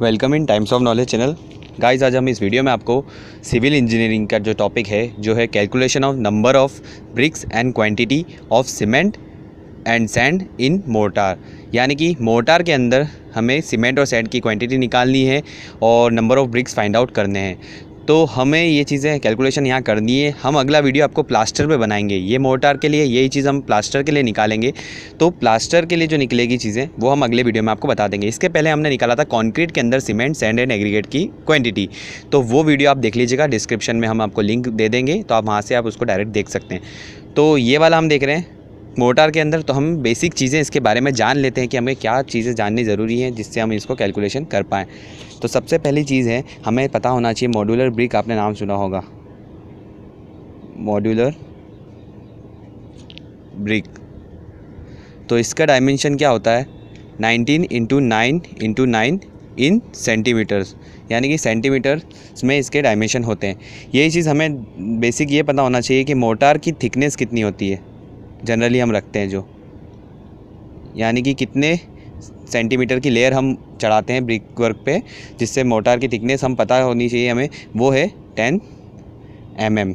Welcome in times of knowledge channel. Guys, आज हम इस वीडियो में आपको सिविल इंजीनियरिंग का जो टॉपिक है जो है calculation of number of BRICS and quantity of cement and sand in mortar, यानी कि मोर्टार के अंदर हमें सीमेंट और सैंड की क्वांटिटी निकालनी है और number of BRICS find out करने हैं। तो हमें ये चीज़ें कैलकुलेशन यहाँ करनी है। हम अगला वीडियो आपको प्लास्टर पे बनाएंगे, ये मोर्टार के लिए यही चीज़ हम प्लास्टर के लिए निकालेंगे। तो प्लास्टर के लिए जो निकलेगी चीज़ें वो हम अगले वीडियो में आपको बता देंगे। इसके पहले हमने निकाला था कंक्रीट के अंदर सीमेंट सैंड एंड एग्रीगेट की क्वांटिटी, तो वो वीडियो आप देख लीजिएगा, डिस्क्रिप्शन में हम आपको लिंक दे देंगे, तो आप वहाँ से आप उसको डायरेक्ट देख सकते हैं। तो ये वाला हम देख रहे हैं मोर्टार के अंदर। तो हम बेसिक चीज़ें इसके बारे में जान लेते हैं कि हमें क्या चीज़ें जाननी ज़रूरी हैं जिससे हम इसको कैलकुलेशन कर पाएँ। तो सबसे पहली चीज़ है, हमें पता होना चाहिए मॉड्यूलर ब्रिक, आपने नाम सुना होगा मॉड्यूलर ब्रिक। तो इसका डायमेंशन क्या होता है 19 × 9 × 9 इन सेंटीमीटर्स, यानी कि सेंटीमीटर्स में इसके डायमेंशन होते हैं। यही चीज़ हमें बेसिक ये पता होना चाहिए कि मोर्टार की थिकनेस कितनी होती है, जनरली हम रखते हैं जो, यानी कि कितने सेंटीमीटर की लेयर हम चढ़ाते हैं ब्रिक वर्क पे, जिससे मोर्टार की थिकनेस हम पता होनी चाहिए हमें, वो है 10 mm।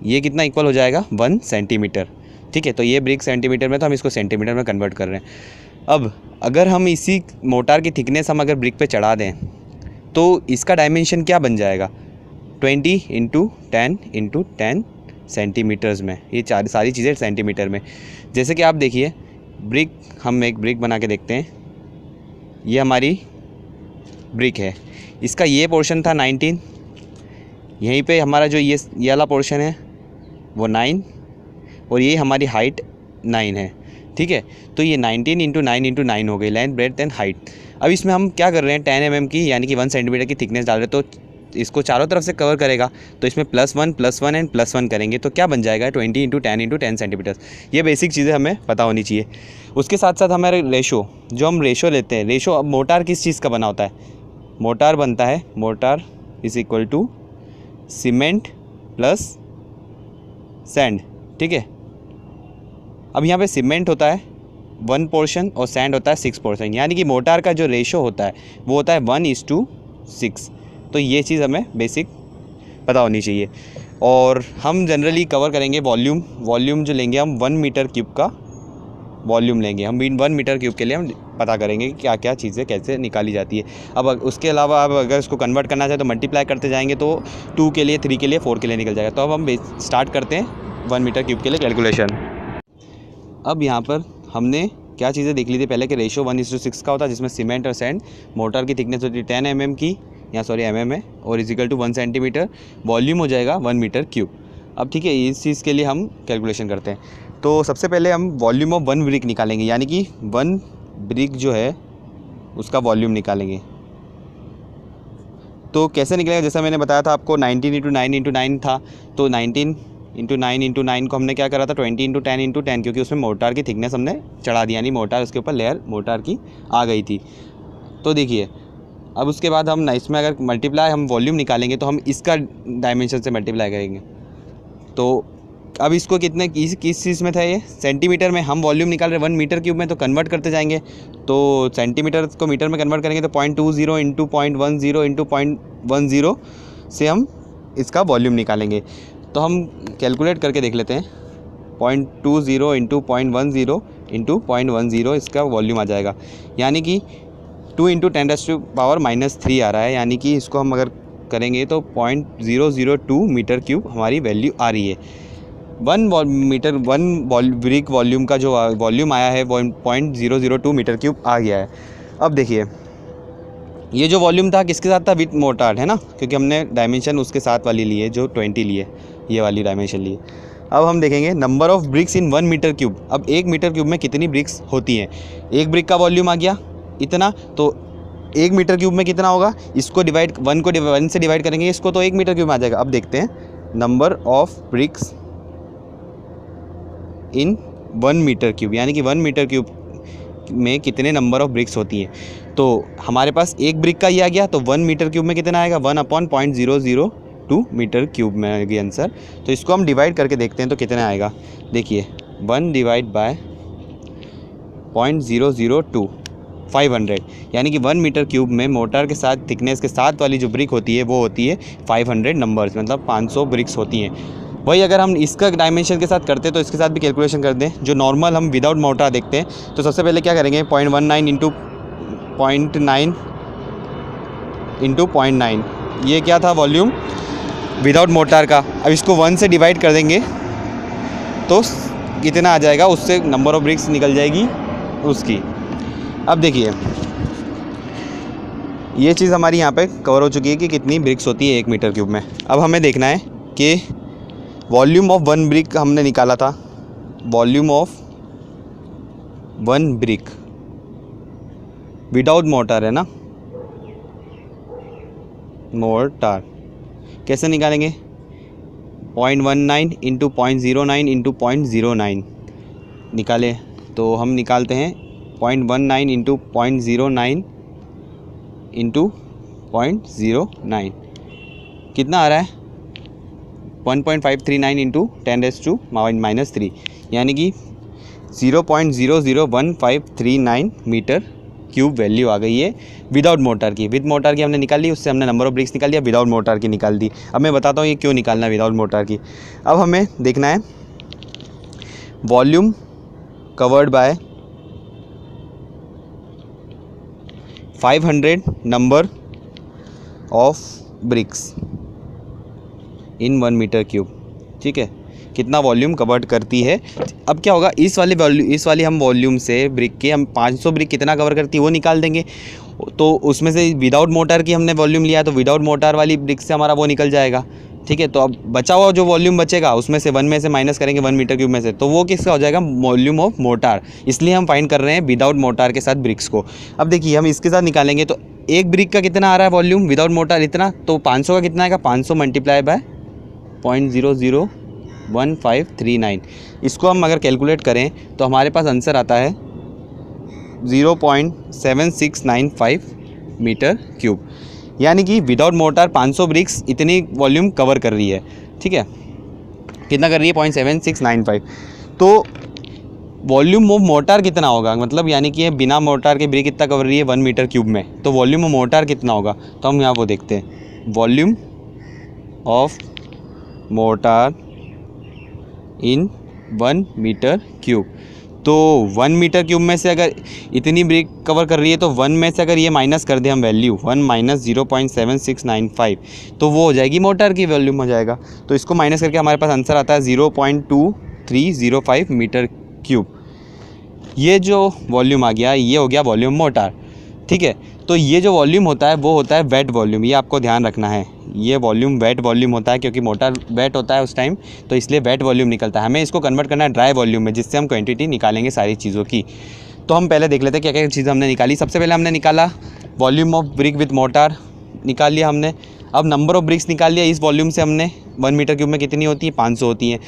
ये कितना इक्वल हो जाएगा 1 सेंटीमीटर। ठीक है, तो ये ब्रिक सेंटीमीटर में, तो हम इसको सेंटीमीटर में कन्वर्ट कर रहे हैं। अब अगर हम इसी मोर्टार की थिकनेस हम अगर ब्रिक पे चढ़ा दें तो इसका डायमेंशन क्या बन जाएगा 20 × 10 × 10 सेंटीमीटर्स में। ये सारी चीज़ें सेंटीमीटर में। जैसे कि आप देखिए ब्रिक, हम एक ब्रिक बना के देखते हैं। ये हमारी ब्रिक है, इसका ये पोर्शन था 19, यहीं पे हमारा जो ये वाला पोर्शन है वो 9, और ये हमारी हाइट 9 है। ठीक है, तो ये 19 × 9 × 9 हो गई, लेंथ ब्रेड्थ एंड हाइट। अब इसमें हम क्या कर रहे हैं 10 mm की, यानी कि 1 सेंटीमीटर की थिकनेस डाल रहे हैं, तो इसको चारों तरफ से कवर करेगा, तो इसमें +1 +1 एंड +1 करेंगे, तो क्या बन जाएगा 20 × 10 × 10 सेंटीमीटर। ये बेसिक चीज़ें हमें पता होनी चाहिए। उसके साथ साथ हमारे रेशो, जो हम रेशो लेते हैं, रेशो, अब मोर्टार किस चीज़ का बना होता है, मोर्टार बनता है, मोर्टार = सीमेंट + सैंड। ठीक है, अब यहाँ पे सीमेंट होता है 1 पोर्शन और सैंड होता है 6 पोर्शन, यानी कि मोर्टार का जो रेशो होता है वो होता है 1:6। तो ये चीज़ हमें बेसिक पता होनी चाहिए। और हम जनरली कवर करेंगे वॉल्यूम जो लेंगे हम 1 मीटर क्यूब का वॉल्यूम लेंगे। हम 1 मीटर क्यूब के लिए हम पता करेंगे कि क्या क्या चीज़ें कैसे निकाली जाती है। अब उसके अलावा अब अगर इसको कन्वर्ट करना चाहे तो मल्टीप्लाई करते जाएंगे, तो 2 के लिए, 3 के लिए, 4 के लिए निकल जाएगा। तो अब हम स्टार्ट करते हैं 1 मीटर क्यूब के लिए कैलकुलेशन। अब यहाँ पर हमने क्या चीज़ें देख ली थी पहले कि रेशो 1:6 का होता है, जिसमें सीमेंट और सैंड, मोर्टार की थिकनेस होती है 10 mm की, या सॉरी mm है, और = 1 सेंटीमीटर, वॉल्यूम हो जाएगा 1 मीटर क्यूब। अब ठीक है, इस चीज़ के लिए हम कैलकुलेशन करते हैं। तो सबसे पहले हम वॉल्यूम ऑफ 1 ब्रिक निकालेंगे, यानी कि 1 ब्रिक जो है उसका वॉल्यूम निकालेंगे। तो कैसे निकलेगा, जैसा मैंने बताया था आपको 19 × 9 × 9 था, तो 19 × 9 × 9 को हमने क्या करा था 20 × 10 × 10, क्योंकि उसमें मोर्टार की थिकनेस हमने चढ़ा दी, यानी मोर्टार, उसके ऊपर लेयर मोर्टार की आ गई थी। तो देखिए, अब उसके बाद हम इसमें अगर मल्टीप्लाई हम वॉल्यूम निकालेंगे तो हम इसका डायमेंशन से मल्टीप्लाई करेंगे। तो अब इसको कितने किस चीज़ में था, ये सेंटीमीटर में, हम वॉल्यूम निकाल रहे 1 मीटर क्यूब में, तो कन्वर्ट करते जाएंगे। तो सेंटीमीटर को मीटर में कन्वर्ट करेंगे तो 0.20 × 0.10 × 0.10 से हम इसका वॉल्यूम निकालेंगे। तो हम कैलकुलेट करके देख लेते हैं, 0.20 × 0.10 × 0.10 इसका वॉल्यूम आ जाएगा, यानी कि 2 × 10⁻³ आ रहा है, यानी कि इसको हम अगर करेंगे तो 0.002 मीटर क्यूब हमारी वैल्यू आ रही है। 1 ब्रिक वॉल्यूम का जो वॉल्यूम आया है वो 0.002 मीटर क्यूब आ गया है। अब देखिए, ये जो वॉल्यूम था किसके साथ था, विथ मोर्टार, है ना, क्योंकि हमने डायमेंशन उसके साथ वाली ली है जो 20 लिए, ये वाली डायमेंशन लिए। अब हम देखेंगे number of bricks in 1 metre cube. अब 1 मीटर क्यूब में कितनी ब्रिक्स होती हैं, एक ब्रिक का वॉल्यूम आ गया इतना, तो 1 मीटर क्यूब में कितना होगा, इसको 1 से डिवाइड करेंगे इसको, तो 1 मीटर क्यूब में आ जाएगा। अब देखते हैं number of bricks in 1 metre cube, यानी कि 1 मीटर क्यूब में कितने नंबर ऑफ़ ब्रिक्स होती हैं। तो हमारे पास एक ब्रिक का ये आ गया, तो 1 मीटर क्यूब में कितना आएगा 1/002 मीटर क्यूब में आएगी आंसर। तो इसको हम डिवाइड करके देखते हैं तो कितना आएगा। देखिए 1 / 0.002 500, यानी कि 1 मीटर क्यूब में मोटर के साथ थिकनेस के साथ वाली जो ब्रिक होती है वो होती है 500 नंबर्स, मतलब 500 ब्रिक्स होती हैं। वही अगर हम इसका डायमेंशन के साथ करते हैं तो इसके साथ भी कैलकुलेशन कर दें, जो नॉर्मल हम विदाउट मोटर देखते हैं। तो सबसे पहले क्या करेंगे, 0.19 इंटू 0.9 इंटू 0.9, ये क्या था वॉल्यूम विदाउट मोटर का। अब इसको 1 से डिवाइड कर देंगे तो कितना आ जाएगा, उससे नंबर ऑफ ब्रिक्स निकल जाएगी उसकी। अब देखिए ये चीज़ हमारी यहाँ पे कवर हो चुकी है कि कितनी ब्रिक्स होती है 1 मीटर क्यूब में। अब हमें देखना है कि वॉल्यूम ऑफ 1 ब्रिक हमने निकाला था, volume of 1 brick without motor है ना, मोटर कैसे निकालेंगे, 0.19 इंटू 0.09 इंटू 0.09 निकाले तो हम निकालते हैं 0.19 इंटू 0.09 इंटू 0.09 कितना आ रहा है, 1.539 इंटू 10⁻⁻3, यानी कि 0.001539 मीटर क्यूब वैल्यू आ गई है विदाउट मोटर की। विद मोटर की हमने निकाल ली, उससे हमने नंबर ऑफ ब्रिक्स निकाल लिया, विदाउट मोटर की निकाल दी। अब मैं बताता हूँ ये क्यों निकालना है विदाउट मोटर की। अब हमें देखना है volume covered by 500 number of bricks in 1 metre cube, ठीक है, कितना वॉल्यूम कवर करती है। अब क्या होगा, इस वाली हम वॉल्यूम से ब्रिक के हम 500 ब्रिक कितना कवर करती है वो निकाल देंगे। तो उसमें से विदाउट मोटर की हमने वॉल्यूम लिया तो विदाउट मोटर वाली ब्रिक से हमारा वो निकल जाएगा, ठीक है। तो अब बचा हुआ जो वॉल्यूम बचेगा उसमें से 1 में से माइनस करेंगे 1 मीटर क्यूब में से, तो वो किसका हो जाएगा, वॉल्यूम ऑफ मोटर। इसलिए हम फाइंड कर रहे हैं विदाउट मोटर के साथ ब्रिक्स को। अब देखिए हम इसके साथ निकालेंगे तो एक ब्रिक का कितना आ रहा है वॉल्यूम विदाउट मोटर इतना, तो 500 का कितना आएगा, 500 मल्टीप्लाई बाय 0.001539। इसको हम अगर कैलकुलेट करें तो हमारे पास आंसर आता है 0.7695 मीटर क्यूब, यानी कि विदाउट मोटर 500 ब्रिक्स इतनी वॉल्यूम कवर कर रही है, ठीक है। कितना कर रही है, 0.7695। तो वॉल्यूम ऑफ मोटर कितना होगा, मतलब यानी कि ये बिना मोटर के ब्रिक कितना कवर रही है 1 मीटर क्यूब में, तो वॉल्यूम ऑफ मोटर कितना होगा। तो हम यहाँ वो देखते हैं, volume of mortar in 1 metre cube. तो 1 मीटर क्यूब में से अगर इतनी ब्रिक कवर कर रही है तो 1 में से अगर ये माइनस कर दें हम वैल्यू 1 माइनस 0.7695 तो वो हो जाएगी मोटर की वॉल्यूम हो जाएगा। तो इसको माइनस करके हमारे पास आंसर आता है 0.2305 मीटर क्यूब। ये जो वॉल्यूम आ गया ये हो गया वॉल्यूम मोटर, ठीक है। तो ये जो वॉल्यूम होता है वो होता है वेट वॉल्यूम, ये आपको ध्यान रखना है। ये वॉल्यूम वेट वॉल्यूम होता है क्योंकि मोटर वेट होता है उस टाइम, तो इसलिए वेट वॉल्यूम निकलता है। हमें इसको कन्वर्ट करना है ड्राई वॉल्यूम में, जिससे हम क्वांटिटी निकालेंगे सारी चीज़ों की। तो हम पहले देख लेते हैं क्या क्या चीज़ हमने निकाली। सबसे पहले हमने निकाला volume of brick with motor निकाल लिया हमने। अब नंबर ऑफ ब्रिक्स निकाल लिया इस वॉल्यूम से हमने, 1 मीटर क्यूब में कितनी होती है, 500 होती हैं।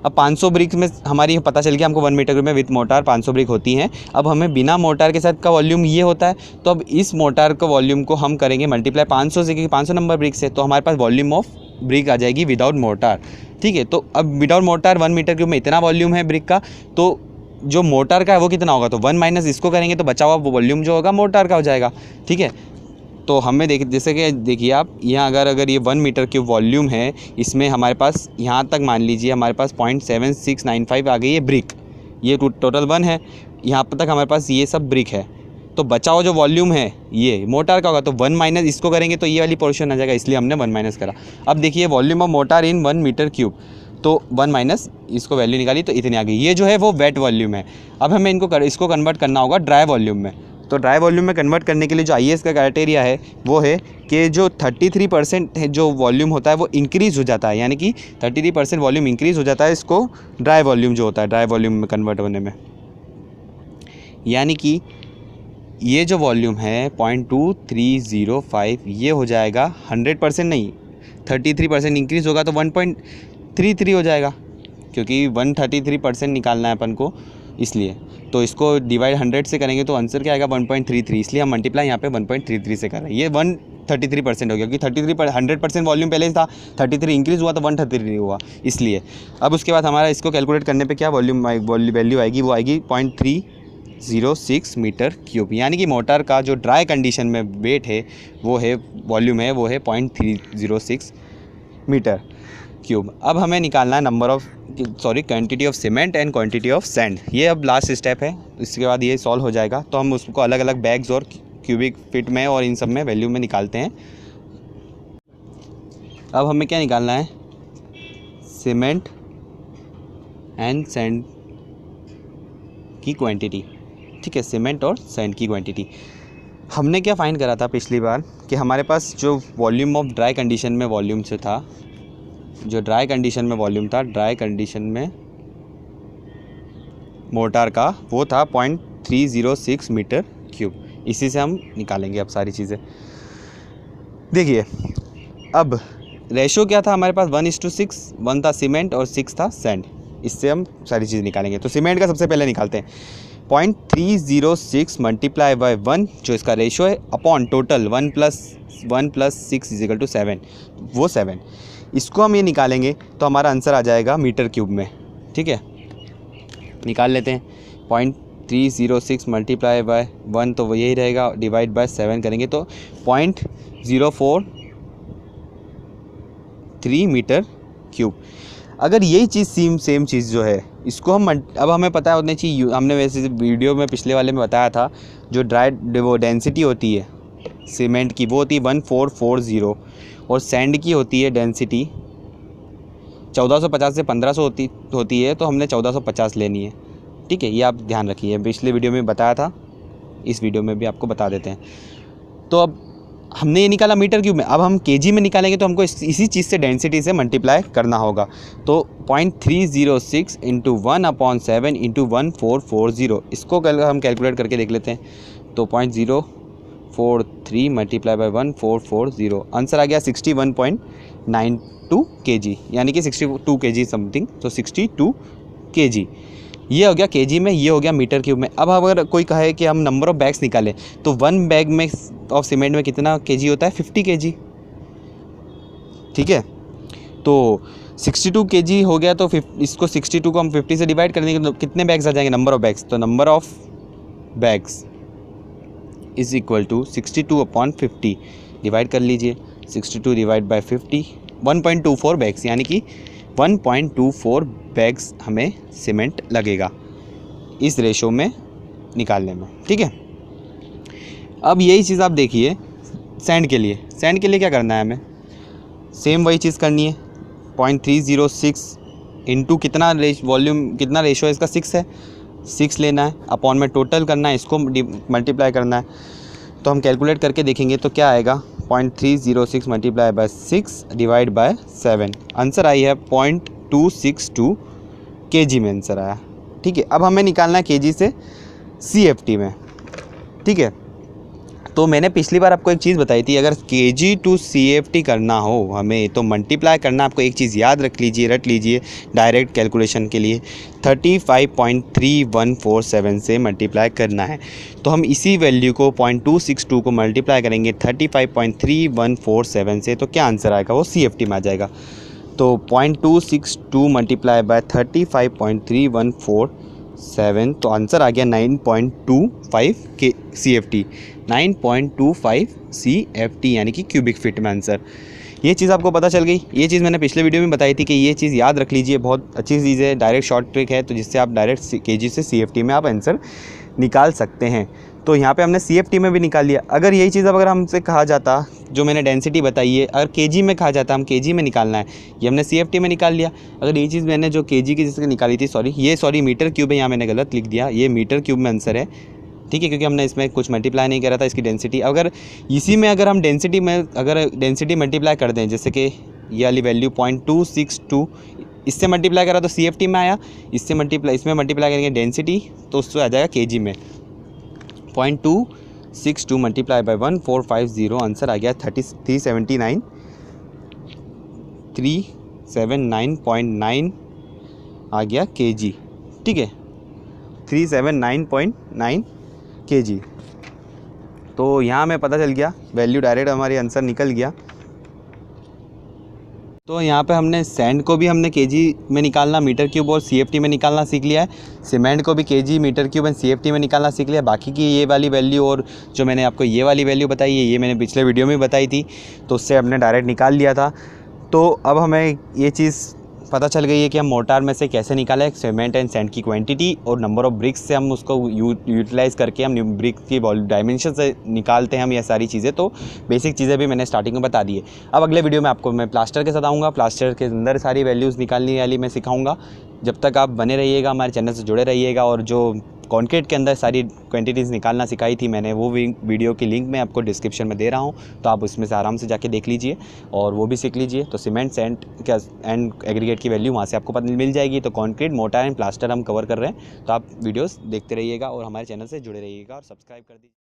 अब 500 ब्रिक्स में हमारी पता चल गया हमको 1 मीटर क्यूब में विथ मोटर 500 ब्रिक होती हैं। अब हमें बिना मोटर के साथ का वॉल्यूम ये होता है, तो अब इस मोटर का वॉल्यूम को हम करेंगे मल्टीप्लाई 500 से, क्योंकि 500 नंबर ब्रिक्स है, तो हमारे पास वॉल्यूम ऑफ ब्रिक आ जाएगी विदाउट मोटर, ठीक है। तो अब विदाउट मोटर 1 मीटर क्यूब में इतना वॉल्यूम है ब्रिक का, तो जो मोटर का है वो कितना होगा, तो 1 माइनस इसको करेंगे तो बचा हुआ वॉल्यूम जो होगा मोटर का हो जाएगा, ठीक है। तो हमें जैसे कि देखिए आप यहाँ अगर ये 1 मीटर क्यूब वॉल्यूम है, इसमें हमारे पास यहाँ तक मान लीजिए हमारे पास 0.7695 आ गई है ब्रिक, ये टोटल 1 है, यहाँ तक हमारे पास ये सब ब्रिक है। तो बचा हुआ जो वॉल्यूम है ये मोटर का होगा, तो 1 माइनस इसको करेंगे तो ये वाली पोर्शन आ जाएगा, इसलिए हमने 1 माइनस करा। अब देखिए volume of mortar in 1 metre cube, तो 1 माइनस इसको वैल्यू निकाली तो इतनी आ गई। ये जो है वो वेट वॉल्यूम है। अब हमें इसको कन्वर्ट करना होगा ड्राई वॉल्यूम में। तो ड्राई वॉल्यूम में कन्वर्ट करने के लिए जो IAS का क्राइटेरिया है वो है कि जो 33% है जो वॉल्यूम होता है वो इंक्रीज़ हो जाता है, यानी कि 33% वॉल्यूम इंक्रीज़ हो जाता है इसको ड्राई वॉल्यूम जो होता है ड्राई वॉल्यूम में कन्वर्ट होने में। यानी कि ये जो वॉल्यूम है 0.2305 ये हो जाएगा 100% नहीं, 33% इंक्रीज़ होगा तो 1.33 हो जाएगा, क्योंकि 133% निकालना है अपन को, इसलिए। तो इसको डिवाइड 100 से करेंगे तो आंसर क्या आएगा 1.33, इसलिए हम मल्टीप्लाई यहाँ पे 1.33 से कर रहे हैं। ये 133% हो गया, क्योंकि 100% वॉल्यूम पहले ही था, 33 इंक्रीज़ हुआ तो 133 हुआ, इसलिए। अब उसके बाद हमारा इसको कैलकुलेट करने पे क्या वॉल्यूम वैल्यू आएगी, वो आएगी 0.06 मीटर क्यूब, यानी कि मोटर का जो ड्राई कंडीशन में वेट है वो है, वॉल्यूम है वो है 0.306 मीटर क्यूब। अब हमें निकालना है quantity of cement and quantity of sand. ये अब लास्ट स्टेप है, इसके बाद ये सॉल्व हो जाएगा। तो हम उसको अलग अलग बैग्स और क्यूबिक फिट में और इन सब में वैल्यू में निकालते हैं। अब हमें क्या निकालना है, सीमेंट एंड सैंड की क्वांटिटी। ठीक है, सीमेंट और सैंड की क्वांटिटी। हमने क्या फाइंड करा था पिछली बार कि हमारे पास जो वॉल्यूम ऑफ ड्राई कंडीशन में वॉल्यूम से था, जो ड्राई कंडीशन में वॉल्यूम था, ड्राई कंडीशन में मोटार का वो था 0.306 मीटर क्यूब। इसी से हम निकालेंगे अब सारी चीज़ें। देखिए अब रेशो क्या था हमारे पास, 1:6, 1 था सीमेंट और 6 था सैंड। इससे हम सारी चीज़ निकालेंगे। तो सीमेंट का सबसे पहले निकालते हैं, 0.306 मल्टीप्लाई बाय 1 जो इसका रेशो है अपॉन टोटल 1 + 6 = 7, वो 7। इसको हम ये निकालेंगे तो हमारा आंसर आ जाएगा मीटर क्यूब में। ठीक है, निकाल लेते हैं। 0.306 मल्टीप्लाई बाय 1 तो वो यही रहेगा, डिवाइड बाय 7 करेंगे तो 0.043 मीटर क्यूब। अगर यही चीज़ सेम चीज़ जो है इसको हम अब हमें पता है उतनी चीज़, हमने वैसे वीडियो में पिछले वाले में बताया था, जो वो डेंसिटी होती है सीमेंट की वो होती है 1440 और सैंड की होती है डेंसिटी 1450 से 1500 होती है। तो हमने 1450 लेनी है। ठीक है, ये आप ध्यान रखिए, पिछले वीडियो में बताया था, इस वीडियो में भी आपको बता देते हैं। तो अब हमने ये निकाला मीटर क्यूब में, अब हम केजी में निकालेंगे तो हमको इसी चीज़ से डेंसिटी से मल्टीप्लाई करना होगा। तो 0.306 × 1/7 × 1440, इसको हम कैलकुलेट करके देख लेते हैं। तो 0.043 मल्टीप्लाई बाय 1440, आंसर आ गया 61.92 kg, यानी कि 62 kg समथिंग। तो 62 kg ये हो गया केजी में, ये हो गया मीटर क्यूब में। अब अगर कोई कहे कि हम नंबर ऑफ़ बैग्स निकालें तो 1 बैग में ऑफ सीमेंट में कितना केजी होता है, 50 kg। ठीक है, तो 62 kg हो गया। तो इसको 62 को हम 50 से डिवाइड कर देंगे तो कितने बैग्स आ जाएंगे, नंबर ऑफ़ बैग्स। तो number of bags is equal to 62/50, divide कर लीजिए। 62 डिवाइड बाय 50, 1.24 बैग्स, यानी कि 1.24 बैग्स हमें सीमेंट लगेगा इस रेशो में निकालने में। ठीक है, अब यही चीज़ आप देखिए सैंड के लिए। सैंड के लिए क्या करना है, हमें सेम वही चीज़ करनी है। 0.306 इंटू कितना वॉल्यूम, कितना रेशो है इसका, 6 है, 6 लेना है, अपॉन में टोटल करना है, इसको मल्टीप्लाई करना है। तो हम कैलकुलेट करके देखेंगे तो क्या आएगा, 0.306 multiply by 6 divide by 7, answer I है 0.262 kg में आंसर आया। ठीक है, अब हमें निकालना है केजी से CFT में। ठीक है, तो मैंने पिछली बार आपको एक चीज़ बताई थी, अगर केजी टू CFT करना हो हमें तो मल्टीप्लाई करना, आपको एक चीज़ याद रख लीजिए डायरेक्ट कैलकुलेशन के लिए 35.3147 से मल्टीप्लाई करना है। तो हम इसी वैल्यू को 0.262 को मल्टीप्लाई करेंगे 35.3147 से, तो क्या आंसर आएगा, वो CFT में आ जाएगा। तो 0.262 मल्टीप्लाई बाय 35.3147, तो आंसर आ गया 9.25 के CFT, 9.25 CFT, यानी कि क्यूबिक फिट में आंसर। ये चीज़ आपको पता चल गई। ये चीज़ मैंने पिछले वीडियो में बताई थी कि ये चीज़ याद रख लीजिए, बहुत अच्छी चीज़ है, डायरेक्ट शॉर्ट ट्रिक है, तो जिससे आप डायरेक्ट केजी से CFT में आप आंसर निकाल सकते हैं। तो यहाँ पे हमने CFT में भी निकाल लिया। अगर यही चीज़ अगर हमसे कहा जाता, जो मैंने डेंसिटी बताई है, अगर केजी में कहा जाता, हम केजी में निकालना है, ये हमने CFT में निकाल लिया। अगर ये चीज़ मैंने जो केजी की जिससे निकाली थी, सॉरी मीटर क्यूब है, यहाँ मैंने गलत लिख दिया, ये मीटर क्यूब में आंसर है। ठीक है, क्योंकि हमने इसमें कुछ मल्टीप्लाई नहीं करा था इसकी डेंसिटी। अगर इसी में अगर हम डेंसिटी मल्टीप्लाई कर दें, जैसे कि ये वाली वैल्यू 0.262 इससे मल्टीप्लाई करा तो CFT में आया, इसमें मल्टीप्लाई करेंगे डेंसिटी तो उससे आ जाएगा केजी में। 0.262 मल्टीप्लाई बाय 1450, आंसर आ गया 379.9 आ गया केजी। ठीक है, 379.9 kg। तो यहाँ हमें पता चल गया, वैल्यू डायरेक्ट हमारी आंसर निकल गया। तो यहाँ पे हमने सैंड को भी हमने केजी में निकालना, मीटर क्यूब और सीएफटी में निकालना सीख लिया है। सीमेंट को भी KG, metre cube and CFT में निकालना सीख लिया। बाकी की ये वाली वैल्यू और जो मैंने आपको ये वाली वैल्यू बताई है, ये मैंने पिछले वीडियो में बताई थी, तो उससे हमने डायरेक्ट निकाल लिया था। तो अब हमें ये चीज़ पता चल गई है कि हम मोर्टार में से कैसे निकालें सीमेंट एंड सैंड की क्वांटिटी, और नंबर ऑफ़ ब्रिक्स से हम उसको यूटिलाइज़ करके हम ब्रिक्स की डायमेंशन से निकालते हैं हम ये सारी चीज़ें। तो बेसिक चीज़ें भी मैंने स्टार्टिंग में बता दी है। अब अगले वीडियो में आपको मैं प्लास्टर के साथ आऊँगा, प्लास्टर के अंदर सारी वैल्यूज़ निकालने वाली मैं सिखाऊँगा। जब तक आप बने रहिएगा, हमारे चैनल से जुड़े रहिएगा। और जो कॉन्क्रीट के अंदर सारी क्वांटिटीज़ निकालना सिखाई थी मैंने, वो वीडियो की लिंक मैं आपको डिस्क्रिप्शन में दे रहा हूँ, तो आप उसमें से आराम से जाके देख लीजिए और वो भी सीख लीजिए। तो सीमेंट, सैंड क्या एंड एग्रीगेट की वैल्यू वहाँ से आपको पता मिल जाएगी। तो कॉन्क्रीट, मोर्टार एंड प्लास्टर हम कवर कर रहे हैं, तो आप वीडियोस देखते रहिएगा और हमारे चैनल से जुड़े रहिएगा और सब्सक्राइब कर दीजिए।